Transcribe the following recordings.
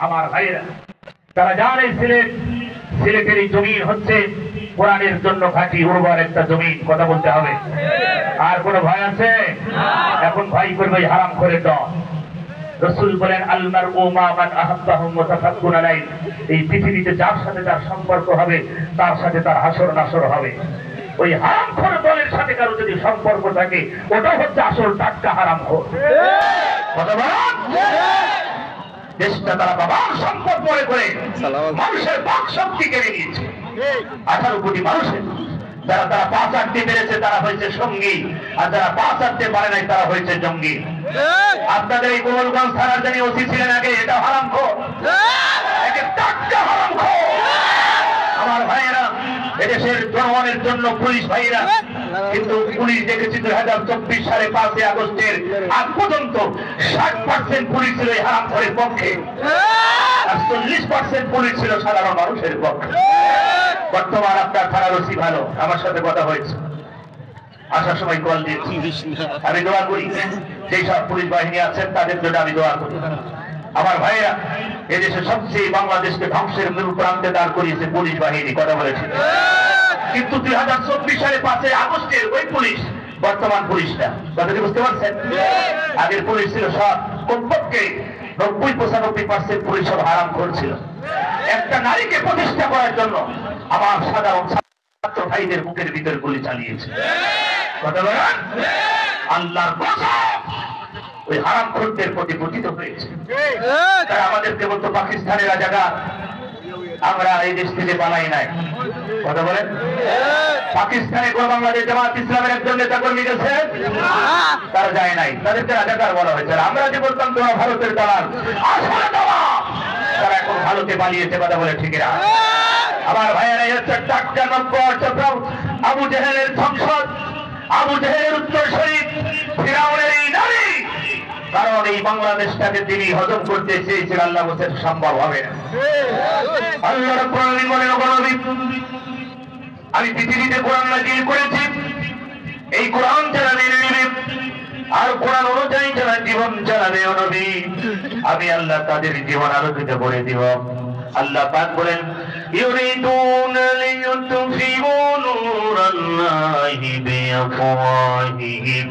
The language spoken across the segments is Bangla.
আমার ভাইয়েরা, তারা জানে সিলেটের এই জমিন হচ্ছে কোরআনের জন্য ঘাঁটি উর্বর একটা জমিন। কথা বলতে হবে। আর কোন ভয় আছে? এখন ভাই করবে হারাম করে দল। রাসূল বলেন আলমার উমা মান আহাব্বাহু মুতাফাক্কুন আলাইহি, এই পৃথিবীতে যার সাথে তার সম্পর্ক হবে তার সাথে তার হাসর নাসর হবে। ওই হারামখোর দলের সাথে কারো যদি সম্পর্ক থাকে ওটা হচ্ছে আসল টাটকা হারামখোর। কথা বলেন। দেশটা তারা বাবার সম্পদ মনে করে মানুষের বাক শক্তি কেড়ে নিয়েছে। 18 কোটি মানুষের যারা তারা পাঁচ আটতে পেরেছে তারা হয়েছে সঙ্গী, আর যারা পাঁচ আটতে পারে নাই তারা হয়েছে জঙ্গি। আপনাদের এই কোমলগঞ্জ থানার যিনি ওসি ছিলেন আগে, এটা হারামখোর, টাটকা হারামখোর। আমার ভাইয়েরা, এদেশের জনগণের জন্য পুলিশ ভাইয়েরা, কিন্তু পুলিশ দেখেছি 2024 সালে 5 আগস্টের আগ পর্যন্ত 60% পুলিশ ছিল এই হারামখোরের পক্ষে, আর 40% পুলিশ ছিল সাধারণ মানুষের পক্ষে। বর্তমান আপনার থানার ওসি ভালো, আমার সাথে কথা হয়েছে, আসার সময় কল দিয়েছি। আমি দোয়া করি যেই সব পুলিশ বাহিনী আছেন তাদের জন্য আমি দোয়া করি। আমার ভাইয়েরা, এদেশে সবচেয়ে বাংলাদেশকে ধ্বংসের মূল প্রান্তে দাঁড় করিয়েছে পুলিশ বাহিনী। কথা বলেছে, কিন্তু 2024 সালে 5 আগস্টের ওই পুলিশ বর্তমান পুলিশ না। কথাটি বুঝতে পারছেন? আগের পুলিশ ছিল সব কমপক্ষে 90-95% পুলিশ সব হারাম করছিল। একটা নারীকে প্রতিষ্ঠা করার জন্য আমার সাধারণ ছাত্র ভাইদের মুখের ভিতরে গুলি চালিয়েছে। কথা বলেন। আল্লাহর কসম, ওই হারামখোরদের প্রতি পতিত হয়েছে। তারা আমাদেরকে বলতো পাকিস্তানের রাজাকার, আমরা এই দেশ থেকে পালাই নাই। কথা বলেন। পাকিস্তানে কোন বাংলাদেশ জামাত ইসলামের একজন নেতা কর্মী গেছে, তারা যায় নাই, তাদেরকে রাজাকার বলা হয়েছে। আমরা যে বলতাম তোমরা ভারতের দালাল, আসলে তারা এখন ভারতে পালিয়েছে। কথা বলে ঠিক না? আমার ভাইয়েরা, হচ্ছে টাটকা নম্বর আবু জেহেলের সংসদ, আবু জেহেলের উত্তরসূরি ফিরাউনের এই নারী। কারণ এই বাংলাদেশটাকে তিনি হজম করতে চেয়েছেন, আল্লাহ বলেন সম্ভব হবে না। আল্লাহ রাব্বুল আলামিন বলেন, আমি পৃথিবীতে কোরআন নাযিল করেছি, এই কোরআন যারা মেনে নেবে আর কোরআন অনুযায়ী যারা জীবন চালাবে ও নবী, আমি আল্লাহ তাদের জীবন আলোকিত করে দিব। আল্লাহ পাক বলেন, ইউরিদুনা লিইউতফিউ নূরাল্লাহি বিআফওয়াহিহিম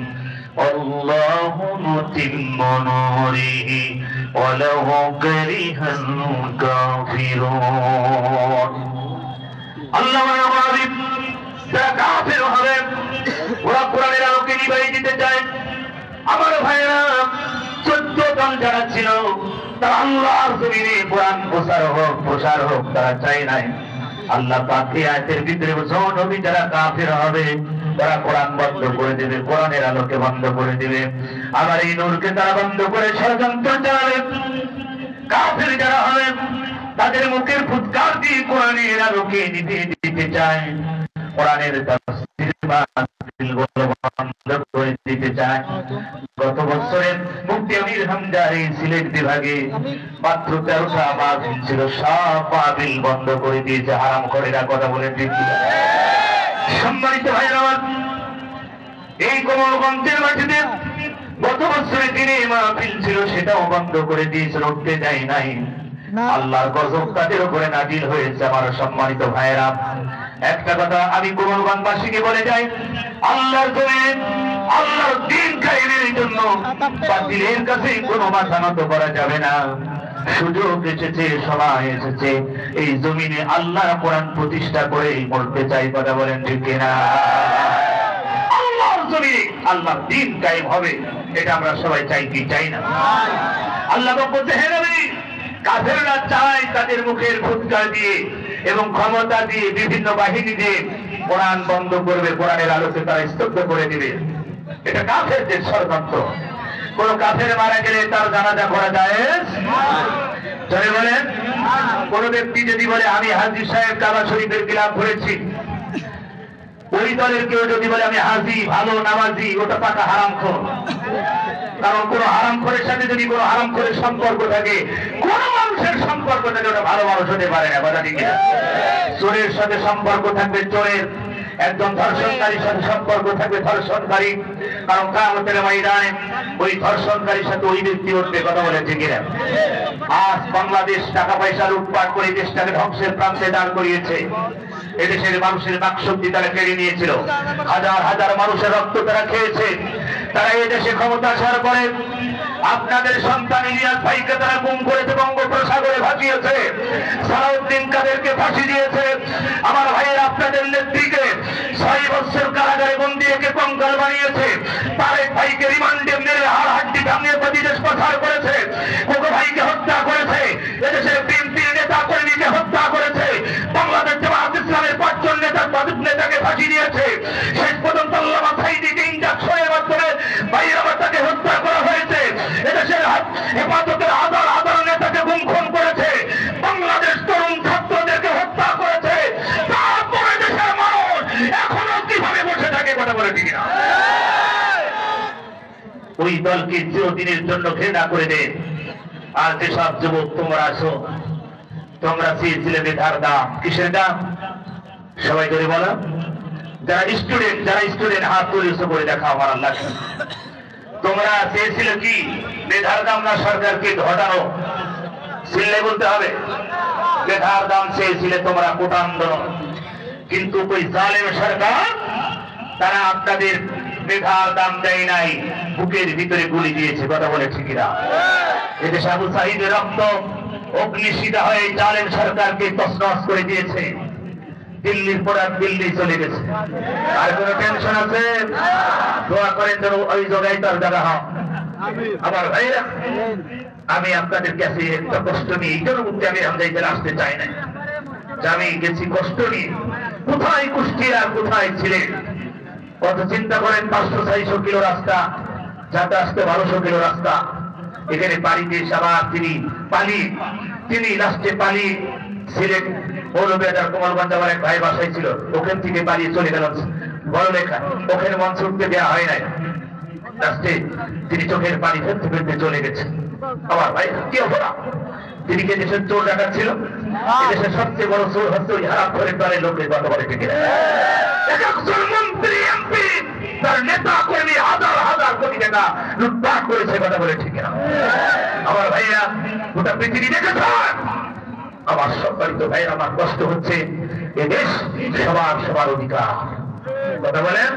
আল্লাহু মুতিম্মু নূরিহি ওয়ালাউ কারিহাল কাফিরুন। আল্লাহ বলেন, যারা কাফের হবে ওরা কোরআনের আলোকে নিভাই দিতে চায়। আমার ভাইরা, 14 জন যারা ছিল তারা আল্লাহর জমিনে কোরআন প্রসার হোক তারা চায় নাই। আল্লাহ পাক এই আয়াতের ভিতরে বলেছেন, নবী যারা কাফের হবে তারা কোরআন বন্ধ করে দেবে, কোরআনের আলোকে বন্ধ করে দেবে, আমার এই নূরকে তারা বন্ধ করে ষড়যন্ত্র চালাবে। কাফের যারা হবে তাদের মুখের ফুৎকার দিয়ে কোরআনের আলোকে নিভিয়ে দিতে চায়, কোরআনের তাফসীর বাতিলগুলো বন্ধ করে দিতে চায়। গত বছরে মুফতি আমির হামজার এই সিলেট বিভাগে মাত্র 13টা মাহফিল ছিল, সব মাহফিল বন্ধ করে দিয়েছে হারামখোরেরা। কথা বলে ঠিক। সম্মানিত ভাইরা আমার, এই কোমলগঞ্জের মাটিতে গত বছরে দিনে মাহফিল ছিল, সেটাও বন্ধ করে দিয়েছে, উঠতে দেয় নাই। আল্লাহর গজব তাদের উপরে নাজিল হয়েছে। আমার সম্মানিত ভাইরা, একটা কথা আমি কোমলগঞ্জবাসীকে বলে যাই, আল্লাহর জমিনে আল্লাহর দ্বীন কায়েমের জন্য বাতিলের কাছে কোনো মাথা নত করা যাবে না। সুযোগ এসেছে, সময় এসেছে, এই জমিনে আল্লাহর কোরআন প্রতিষ্ঠা করে মরতে চাই। কথা বলেন ঠিক কিনা? আল্লাহর জমিনে আল্লাহর দ্বীন কায়েম হবে, এটা আমরা সবাই চাই কি চাই না? আল্লাহ বলতে, হে নবী, কাফেররা চায় তাদের মুখের ফুৎকার দিয়ে এবং ক্ষমতা দিয়ে বিভিন্ন বাহিনী দিয়ে কোরআন বন্ধ করবে, কোরআনের আলোকে তারা স্তব্ধ করে দিবে। এটা কাফেরদের ষড়যন্ত্র। কোন কাফের মারা গেলে তার জানাজা করা যায়? চলে বলেন। কোন ব্যক্তি যদি বলে আমি হাজী সাহেব কাবা শরীফের খিলাফ করেছি, ওই দলের কেউ যদি বলে আমি হাজী ভালো নামাজি, ওটা পাকা হারামখোর। কারণ কোন হারামখোরের সাথে যদি কোন হারামখোরের সম্পর্ক থাকে, কোন মানুষের সম্পর্ক থাকে, ওটা ভালো মানুষ হতে পারে না। কথা ঠিক না? চোরের সাথে সম্পর্ক থাকবে চোরের, একজন ধর্ষণকারীর সাথে সম্পর্ক থাকবে ধর্ষণকারী, কারণ কিয়ামতের ময়দানে ওই ধর্ষণকারীর সাথে ওই ব্যক্তি উঠবে। কথা বলেছে কিনা? আজ বাংলাদেশ টাকা পয়সা লুটপাট করে দেশটাকে ধ্বংসের প্রান্তে দাঁড় করিয়েছে। এদেশের মানুষের বাকশক্তি তারা কেড়ে নিয়েছিল, হাজার হাজার মানুষের রক্ত তারা খেয়েছে। তারা এদেশে ক্ষমতা আসার পরে আপনাদের সন্তান ইলিয়াস ভাইকে তারা গুম করেছে, বঙ্গোপসাগরে ভাসিয়েছে, সালাউদ্দিন কাদেরকে ফাঁসি দিয়েছে। আমার ভাইয়ের আপনাদের নেত্রীকে 6 বছর কারাগারে বন্দী রেখে কঙ্কাল বানিয়েছে। তারেক ভাইকে রিমান্ডে মেরে হাড় হাড্ডি ভাঙিয়ে বিদেশ পাচার করেছে। কোকো ভাইকে হত্যা করেছে। এদেশের বিএনপির নেতা কর্মীকে হত্যা করেছে। বাংলাদেশ জামায়াত ইসলামের 5 জন নেতাকে ফাঁসি দিয়েছে। শেষ পর্যন্ত আল্লামা সাঈদীকে ইনজেকশনের মাধ্যমে বাইরে তাকে হত্যা করা হয়েছে। এদেশের হেফাজতের হাজার হাজার নেতাকে গুম খুন করেছে। বাংলাদেশ তরুণ ছাত্রদেরকে হত্যা করেছে। তারপরে দেশের মানুষ এখনো কিভাবে বসে থাকে? কথা বলে ঠিক না? ওই দলকে চিরদিনের জন্য ঘৃণা করে দেন। আর যেসব যুবক তোমরা আসো, তোমরা চেয়েছিলে মেধার দাম। কিসের দাম? সবাই করে বলো। যারা স্টুডেন্ট হাত তুলে করে দেখা আমার আল্লাহ। তোমরা চেয়েছিলে কি? মেধার দাম না সরকারকে ঘটানো? ছিলে বলতে হবে। মেধার দাম চেয়েছিলে তোমরা, কোটা আন্দোলন। কিন্তু ওই জালেম সরকার তারা আপনাদের মেধার দাম দেয় নাই, বুকের ভিতরে গুলি দিয়েছে। কথা বলে ঠিকিরা? এদেশে আবু সাঈদের রক্ত অগ্নিশিখা হয়ে জালেম সরকারকে তছনছ করে দিয়েছে। দিল্লির পর দিল্লি চলে গেছে। আর কোন টেনশন আছে? দোয়া করেন যেন ওই জায়গায় তার জায়গা হয়। আমার ভাইরা, আমি আপনাদের কাছে একটা কষ্ট নিয়ে এই জন্য আমি হামজাইতে আসতে চাই না। আমি গেছি কষ্ট নিয়ে। কোথায় কুষ্টিয়া আর কোথায় ছিলেন? কত চিন্তা করেন, 500-600 কিলো রাস্তা, যাতে আসতে 1200 কিলো রাস্তা। এখানে বাড়িতে সবার তিনি লাস্টে পালিয়ে সিলেট মৌলভীবাজার কোমলগঞ্জ আমার এক ভাই বাসায় ছিল, ওখান থেকে পালিয়ে চলে গেল বড় লেখা। ওখানে মঞ্চ উঠতে দেওয়া হয় নাই। লাস্টে তিনি চোখের পানি ফেলতে ফেলতে চলে গেছে। আমার ভাই কি অপরাধ? তিনি কে দেশের চোর ডাকাত ছিল? দেশের সবচেয়ে বড় চোর হচ্ছে ওই হারাম করে দলের লোকের কথা বলে ঠিক না? মন্ত্রী এমপি তার নেতা কর্মী হাজার হাজার কোটি টাকা লুটপাট করেছে। কথা বলে ঠিক না? আমার ভাইয়া গোটা পৃথিবী দেখেছে। আমার সম্মানিত ভাই, আমার কষ্ট হচ্ছে এদেশ সবার অধিকার। কথা বলেন,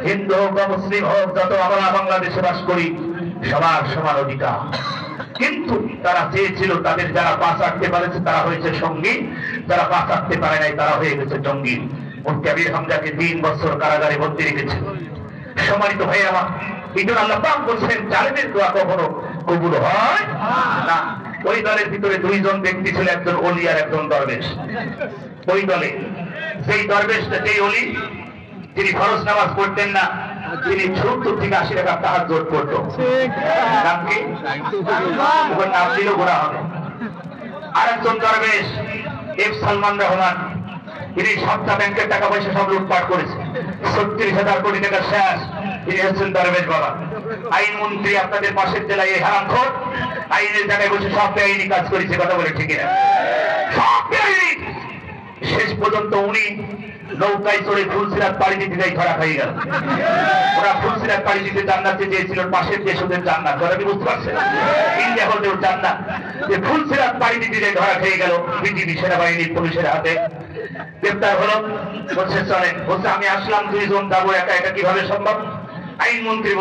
হিন্দু হোক বা মুসলিম হোক, যত আমরা বাংলাদেশে বাস করি সবার অধিকার। কিন্তু তারা চেয়েছিল তাদের যারা পাশ রাখতে পারেছে তারা হয়েছে সঙ্গী, যারা পাশ রাখতে পারে নাই তারা হয়ে গেছে জঙ্গি। মুফতি আমির হামজাকে 3 বছর কারাগারে বন্দী রেখেছে। সম্মানিত ভাই আমার, এই জন্য আল্লাহ পাক বলছেন জালেমের দোয়া কখনো কবুল হয় না। ওই দলের ভিতরে 2 জন ব্যক্তি ছিল, একজন ওলি আর একজন দরবেশ। ওই দলে সেই দরবেশটা, সেই ওলি, তিনি ফরজ নামাজ পড়তেন না, তিনি 70 থেকে 80 টাকা তাহাজ্জুদ পড়তো। নাম কি? নাম দিল গোনা হবে। আর একজন দরবেশ সালমান রহমান, তিনি 7টা ব্যাংকের টাকা পয়সা সব লুটপাট করেছে। 36,000 কোটি টাকা শেষ। তিনি হচ্ছেন দরবেশ বাবা। আইনমন্ত্রী আপনাদের পাশের জেলায় এই হারামখোর আইনের জায়গায় বসে সব বেআইনি কাজ করেছে। কথা বলে ঠিক না? সব বেআইনি। শেষ পর্যন্ত উনি নৌকায় চড়ে ফুলসিরাত পাড়ি দিতে যাই ধরা হয়ে গেল। ওরা ফুলসিরাত পাড়ি দিতে জান্নাতে চেয়েছিল, পাশের দেশ ওদের জান্নাত। ওরা কি বুঝতে পারছে? ইন্ডিয়া হলে ওর জান্নাত। যে ফুলসিরাত পাড়ি দিতে যাই ধরা খেয়ে গেল বিজিবি সেনাবাহিনীর পুলিশের হাতে। গ্রেপ্তার হলো। বলছে চলেন, বলছে আমি আসলাম 2 জন যাবো, একা একা কিভাবে সম্ভব? আইনমন্ত্রী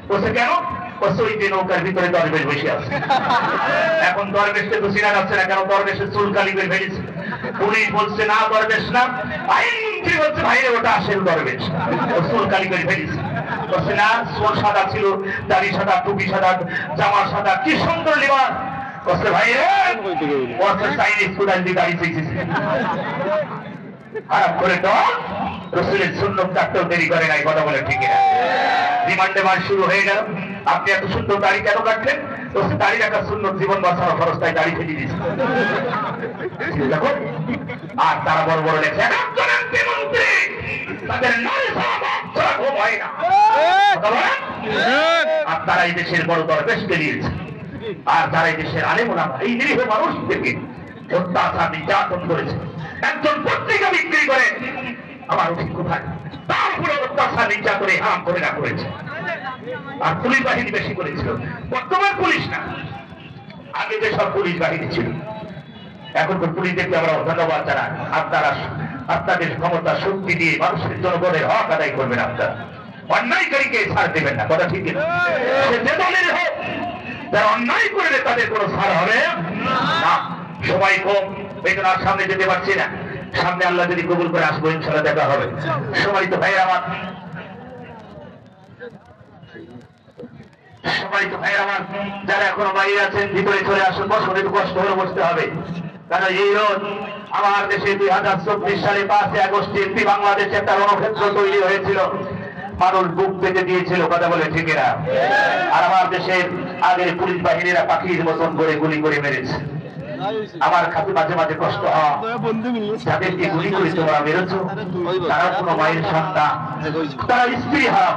বলছে কেন? বলছে ওই যে নৌকার ভিতরে দরবেশ বসে আছে। এখন দরবেশকে তো চিনা যাচ্ছে না, কেন? দরবেশের চুল কালি করে ফেলেছে। পুলিশ বলছে না দরবেশ না। আইনমন্ত্রী বলছে ভাইরে ওটা আসেন দরবেশ, চুল কালি করে ফেলেছে। বলছে না, চুল সাদা ছিল, দাড়ি সাদা, টুপি সাদা, জামা সাদা, কি সুন্দর লিবাস। বলছে ভাইরে চাইনিজ কোদাল দিয়ে দাড়ি চেয়েছে। খারাপ করে তো রসুলের সুন্নত কাটতেও দেরি করে নাই। কথা বলে ঠিক না? রিমান্ডে মাস শুরু হয়ে গেল। আপনি এত সুন্দর দাড়ি কেন কাটলেন? দাড়ি রাখা সুন্নত, জীবন বাঁচানো খরচ, তাই দাড়ি ফেলে দিয়েছে। আর তারা বড় বড় লেখে আর তারা এই দেশের বড় দরবেশ বেরিয়েছে। আর যারা এই দেশের আলেম ওলামা এই নিরীহ মানুষদেরকে অত্যাচার নির্যাতন করেছে। একজন পত্রিকা বিক্রি করে আমার উচিত কোথায়? তারপরে অত্যাচার নির্যাতনে হাম করে না করেছে। আর পুলিশ বাহিনী বেশি করেছিল, বর্তমান পুলিশ না, আগে যে সব পুলিশ বাহিনী ছিল। এখন তো পুলিশদেরকে আমরা ধন্যবাদ জানাই। আপনাদের ক্ষমতা শক্তি দিয়ে মানুষের জনগণের হক আদায় করবেন। আপনারা অন্যায়কারীকে ছাড় দেবেন না, কথা ঠিক না? সে যে দলের হোক, যারা অন্যায় করবে তাদের কোনো ছাড় হবে না। সবাই কম, এই জন্য আর সামনে যেতে পারছি না। সামনে আল্লাহ যদি কবুল করে আসবো, ইনশাআল্লাহ দেখা হবে। সবাই তো ভাইয়ের আমার, সবাই তো ভাইয়ের আমার, যারা এখনো বাইরে আছেন ভিতরে চলে আসুন। বসুন, একটু কষ্ট হলে বসতে হবে। কারণ এই রোজ আমার দেশে 2024 সালে 5 আগস্টে একটি বাংলাদেশে একটা রণক্ষেত্র তৈরি হয়েছিল, মানুষ বুক পেতে দিয়েছিল, কথা বলে ঠিক না? আর আমার দেশের আগের পুলিশ বাহিনীরা পাখির মতন করে গুলি করে মেরেছে। আমার কাছে মাঝে মাঝে কষ্ট হয়, যাদেরকে গুলি করে তোমরা মেরেছ তারা কোনো মায়ের সন্তান, তারা স্ত্রী হারা,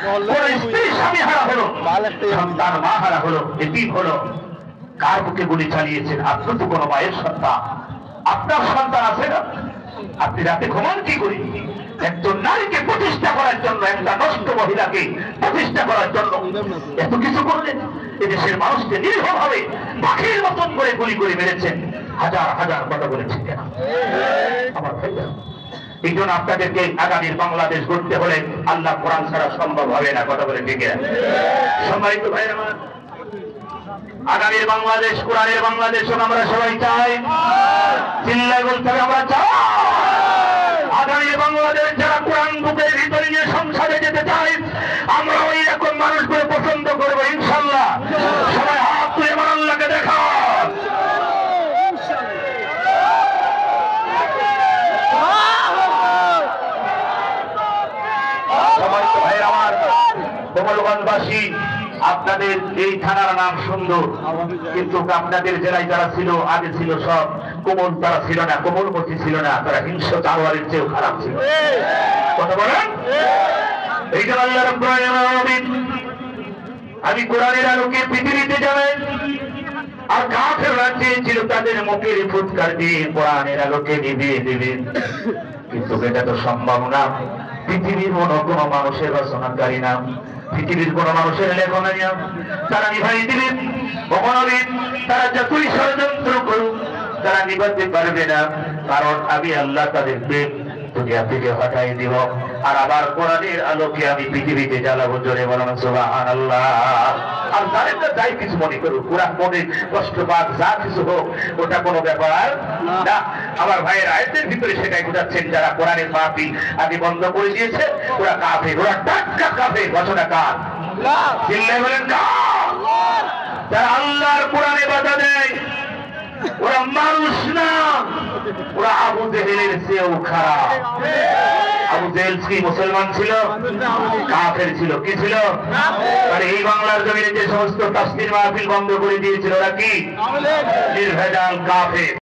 কোন স্ত্রী স্বামী হারা হলো, সন্তান মা হারা হলো, এতিম হলো। কার বুকে গুলি চালিয়েছেন? আপনি তো কোনো মায়ের সন্তান, আপনার সন্তান আছে না? আপনি রাতে ঘুমান কি করি? একজন নারীকে প্রতিষ্ঠা করার জন্য, একটা নষ্ট মহিলাকে প্রতিষ্ঠা করার জন্য এত কিছু করলেন। এদেশের মানুষকে নির্ভরভাবে পাখির মতন করে গুলি করে মেরেছেন, হাজার হাজার কথা বলেছেন কেন আমার ভাইরা? এই জন্য আপনাদেরকে আগামীর বাংলাদেশ গড়তে হলে আল্লাহ কোরআন ছাড়া সম্ভব হবে না, কথা বলে ঠিক না? সম্মানিত ভাইরা, আগামীর বাংলাদেশ কোরআনের বাংলাদেশ আমরা সবাই চাই। চিল্লায় বলতে হবে আমরা চাই। আগামীর বাংলাদেশ যারা কোরআন বুকের ভিতরে নিয়ে সংসদে যেতে চাই, আমরা ওই রকম মানুষগুলো পছন্দ করবো ইনশাল্লাহ। সবাই হাত তুলে আমার আল্লাহকে দেখা। সবাই তো ভাইয়ের আমার, কোমলগঞ্জবাসী, আপনাদের এই থানার নাম সুন্দর, কিন্তু আপনাদের জেলায় যারা ছিল আগে ছিল সব কোমল, তারা ছিল না, কোমলমতি ছিল না, তারা হিংস্র জানোয়ারের চেয়েও খারাপ ছিল। কথা বলেন? এই জন্য আল্লাহ রাব্বুল আলামিন আমি কোরআনের আলোকে পৃথিবীতে যাবেন, আর কাফেররা চেয়েছিল তাদের মুখের ফুৎকার দিয়ে কোরআনের আলোকে নিভিয়ে দেবেন, কিন্তু এটা তো সম্ভব না। পৃথিবীর কোনো মানুষের রচনাকারী নাম, পৃথিবীর কোন মানুষের লেখনা নিয়ম তারা নিভাই দিবেন ভগবানের, তারা যতই ষড়যন্ত্র করুক তারা নিভাতে পারবে না। কারণ আমি আল্লাহ তাদেরকে দুনিয়া থেকে হটাই দিব, আর আবার কোরআনের আলোকে আমি পৃথিবীতে জ্বালাবো। জোরে বলুন সুবহানাল্লাহ। আর তাদেরটা যাই কিছু মনে করুক, কোরআন মনে কষ্ট পাক, যা কিছু হোক, ওটা কোনো ব্যাপার না। আমার ভাইয়ের আয়াতের ভিতরে সেটাই বোঝাচ্ছেন, যারা কোরআনের মাহফিল আগে বন্ধ করে দিয়েছে ওরা কাফের, ওরা টাটকা কাফের। ঘটনা কার? চিল্লায় বলেন কার? যারা আল্লাহর কোরআনে বাধা দেয় ওরা মানুষ না, ওরা আবু জেহেলের চেয়েও খারাপ। আবু জেহেল কি মুসলমান ছিল? কাফের ছিল। কি ছিল? আর এই বাংলার জমিনে যে সমস্ত তাফসীর মাহফিল বন্ধ করে দিয়েছিল ওরা কি? নির্ভেজাল কাফের।